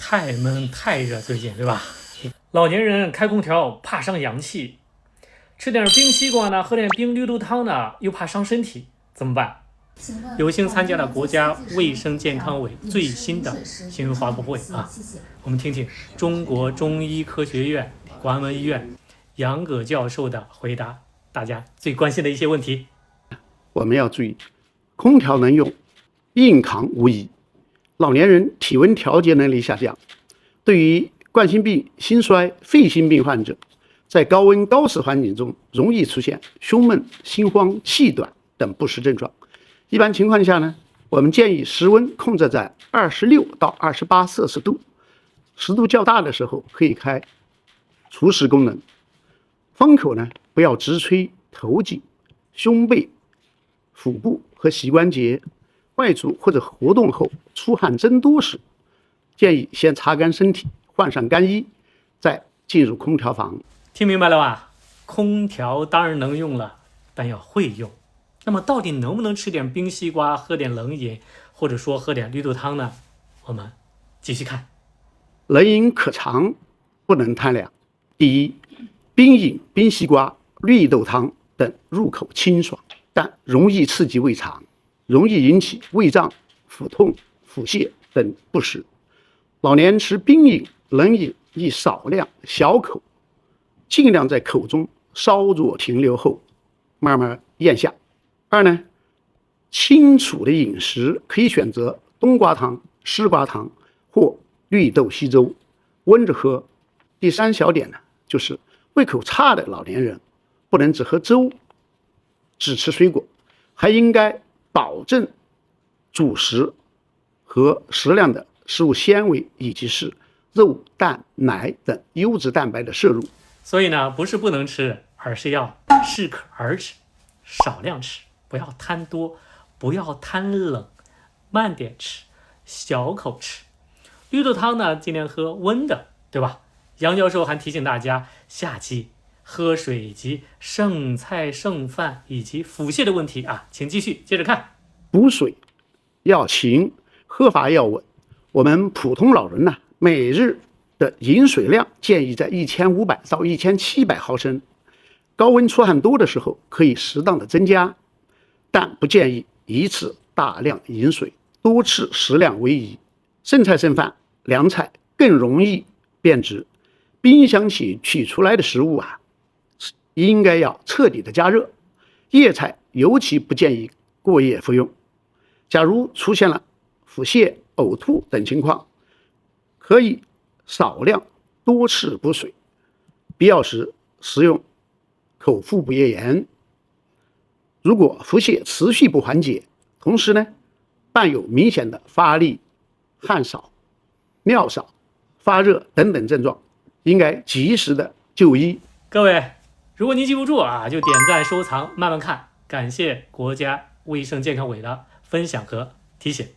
太闷太热，最近对吧？老年人开空调怕伤阳气，吃点冰西瓜呢，喝点冰绿豆汤呢，又怕伤身体，怎么办？有幸参加了国家卫生健康委最新的新闻发布会啊，我们听听中国中医科学院广安门医院杨葛教授的回答，大家最关心的一些问题。我们要注意，空调能用，硬扛无疑。老年人体温调节能力下降，对于冠心病、心衰、肺心病患者，在高温高湿环境中容易出现胸闷、心慌、气短等不适症状。一般情况下呢，我们建议室温控制在26到28摄氏度，湿度较大的时候可以开除湿功能。风口呢，不要直吹头颈、胸背、腹部和膝关节。外出或者活动后出汗增多时，建议先擦干身体，换上干衣，再进入空调房。听明白了吧？空调当然能用了，但要会用。那么到底能不能吃点冰西瓜，喝点冷饮，或者说喝点绿豆汤呢？我们继续看。冷饮可尝，不能贪凉。第一，冰饮、冰西瓜、绿豆汤等入口清爽，但容易刺激胃肠，容易引起胃胀、腹痛、腹泻等不适。老年吃冰饮、冷饮宜少量小口，尽量在口中稍作停留后慢慢咽下。二呢，清楚的饮食可以选择冬瓜汤、丝瓜汤或绿豆稀粥，温着喝。第三小点呢，就是胃口差的老年人不能只喝粥、只吃水果，还应该保证主食和适量的食物纤维，以及是肉、蛋、奶等优质蛋白的摄入。所以呢，不是不能吃，而是要适可而止，少量吃，不要贪多，不要贪冷，慢点吃，小口吃。绿豆汤呢，尽量喝温的，对吧？杨教授还提醒大家，夏季喝水以及剩菜剩饭以及腹泻的问题啊，请继续接着看。补水要勤，喝法要稳。我们普通老人呢，每日的饮水量建议在1500到1700毫升，高温出汗多的时候可以适当的增加，但不建议一次大量饮水，多吃适量为宜。剩菜剩饭、凉菜更容易变质，冰箱取出来的食物啊，应该要彻底的加热。叶菜尤其不建议过夜服用。假如出现了腹泻、呕吐等情况，可以少量多次补水，必要时食用口服补液盐。如果腹泻持续不缓解，同时呢伴有明显的发力、汗少、尿少、发热等等症状，应该及时的就医。各位，如果您记不住啊，就点赞收藏，慢慢看。感谢国家卫生健康委的分享和提醒。